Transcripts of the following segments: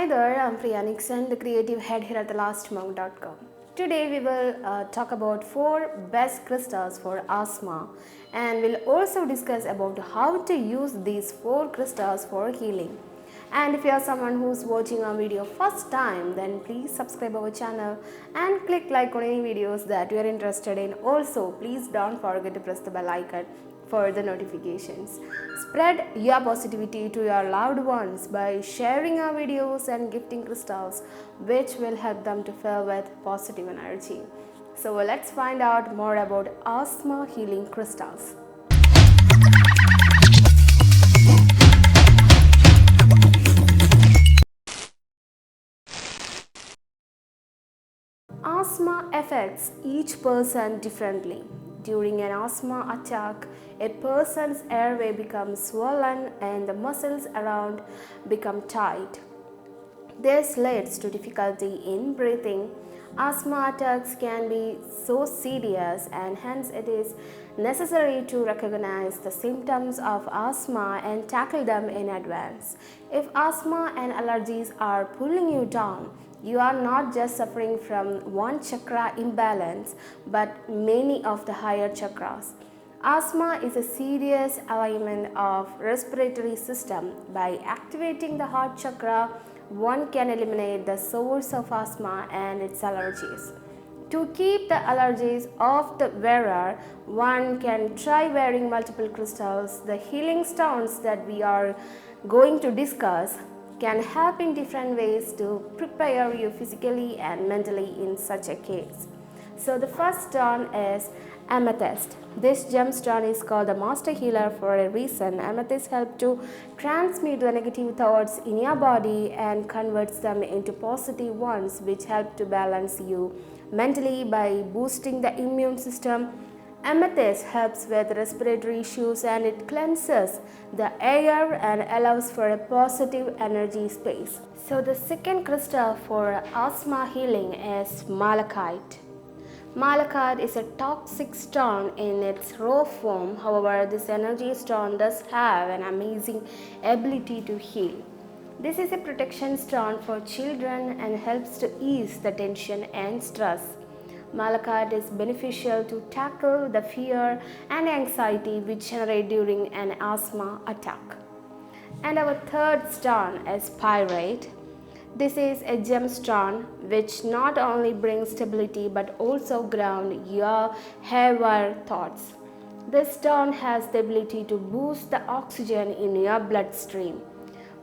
Hi there, I'm Priya Nixon, the creative head here at thelastmonk.com. Today we will talk about 4 best crystals for asthma, and we'll also discuss about how to use these 4 crystals for healing. And if you are someone who's watching our video first time, then please subscribe our channel and click like on any videos that you are interested in. Also, please don't forget to press the bell icon for the notifications. Spread your positivity to your loved ones by sharing our videos and gifting crystals, which will help them to fill with positive energy. So let's find out more about asthma healing crystals. Asthma affects each person differently. During an asthma attack, a person's airway becomes swollen and the muscles around become tight. This leads to difficulty in breathing. Asthma attacks can be so serious, and hence it is necessary to recognize the symptoms of asthma and tackle them in advance. If asthma and allergies are pulling you down, you are not just suffering from one chakra imbalance but many of the higher chakras. Asthma is a serious alignment of respiratory system. By activating the heart chakra, one can eliminate the source of asthma and its allergies. To keep the allergies off the wearer, one can try wearing multiple crystals. The healing stones that we are going to discuss can help in different ways to prepare you physically and mentally in such a case. So the first stone is amethyst. This gemstone is called the master healer for a reason. Amethyst helps to transmute the negative thoughts in your body and converts them into positive ones, which help to balance you mentally by boosting the immune system. Amethyst helps with respiratory issues and it cleanses the air and allows for a positive energy space. So the second crystal for asthma healing is malachite. Malachite is a toxic stone in its raw form. However, this energy stone does have an amazing ability to heal. This is a protection stone for children and helps to ease the tension and stress. Malachite is beneficial to tackle the fear and anxiety which generate during an asthma attack. And our third stone is pyrite. This is a gemstone which not only brings stability but also ground your haywire thoughts. This stone has the ability to boost the oxygen in your bloodstream.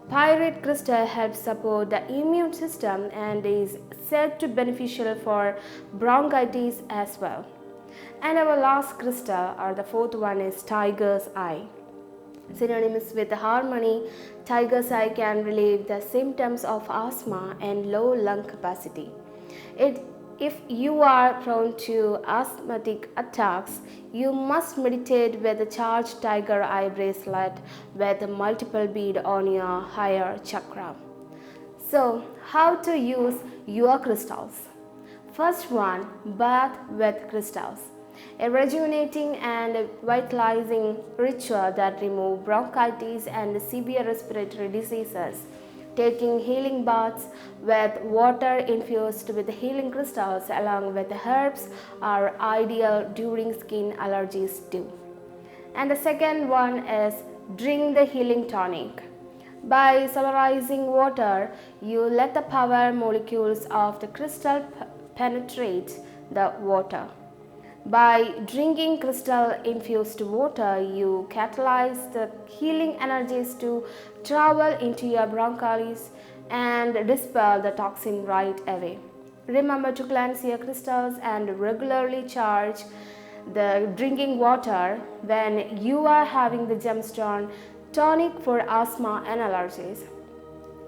Pyrite crystal helps support the immune system and is said to be beneficial for bronchitis as well. And our last crystal, or the fourth one, is tiger's eye. Synonymous with harmony, tiger's eye can relieve the symptoms of asthma and low lung capacity. If you are prone to asthmatic attacks, you must meditate with a charged tiger eye bracelet with multiple beads on your higher chakra. So, how to use your crystals? First one, bath with crystals. A rejuvenating and vitalizing ritual that removes bronchitis and severe respiratory diseases. Taking healing baths with water infused with healing crystals along with herbs are ideal during skin allergies too. And the second one is drink the healing tonic. By solarizing water, you let the power molecules of the crystal penetrate the water. By drinking crystal infused water, you catalyze the healing energies to travel into your bronchioles and dispel the toxin right away. Remember to cleanse your crystals and regularly charge the drinking water when you are having the gemstone tonic for asthma and allergies.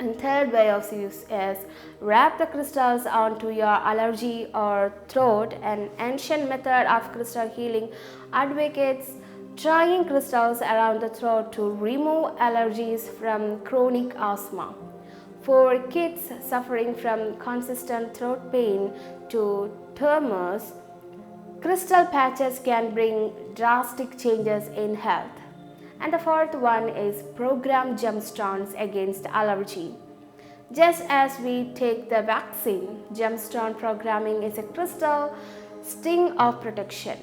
And third way of use is wrap the crystals onto your allergy or throat. An ancient method of crystal healing advocates tying crystals around the throat to remove allergies from chronic asthma. For kids suffering from consistent throat pain to tremors, crystal patches can bring drastic changes in health. And the fourth one is program gemstones against allergy. Just as we take the vaccine, gemstone programming is a crystal sting of protection.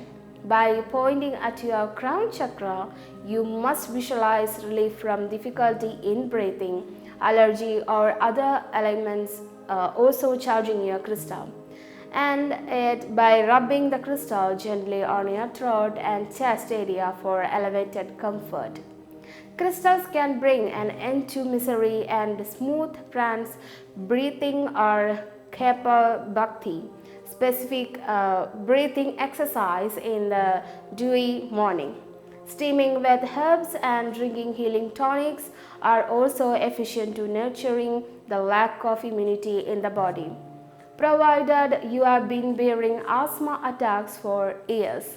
By pointing at your crown chakra, you must visualize relief from difficulty in breathing, allergy, or other ailments, also charging your crystal. And by rubbing the crystal gently on your throat and chest area for elevated comfort. Crystals can bring an end to misery and smooth trance breathing or Kapal Bhakti, specific breathing exercise in the dewy morning. Steaming with herbs and drinking healing tonics are also efficient to nurturing the lack of immunity in the body, provided you have been bearing asthma attacks for years.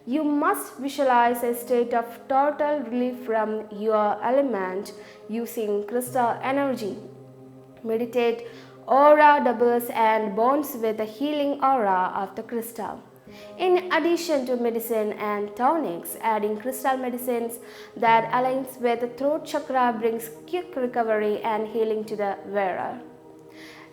You must visualize a state of total relief from your element using crystal energy. Meditate aura doubles and bonds with the healing aura of the crystal. In addition to medicine and tonics, adding crystal medicines that aligns with the throat chakra brings quick recovery and healing to the wearer.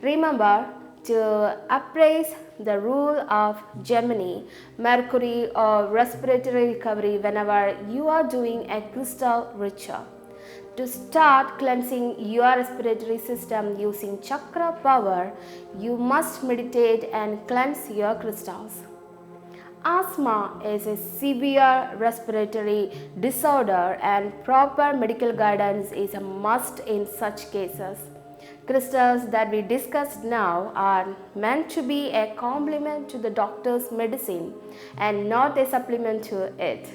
Remember to appraise the rule of Gemini, Mercury, or respiratory recovery whenever you are doing a crystal ritual. To start cleansing your respiratory system using chakra power, you must meditate and cleanse your crystals. Asthma is a severe respiratory disorder and proper medical guidance is a must in such cases. Crystals that we discussed now are meant to be a complement to the doctor's medicine and not a supplement to it.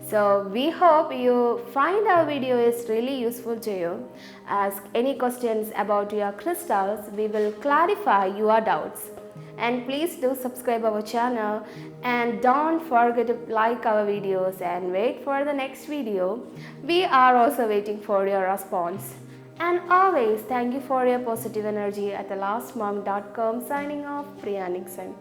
So we hope you find our video is really useful to you. Ask any questions about your crystals, we will clarify your doubts. And please do subscribe our channel and don't forget to like our videos and wait for the next video. We are also waiting for your response. And always thank you for your positive energy at thelastmonk.com. Signing off, Priya Nixon.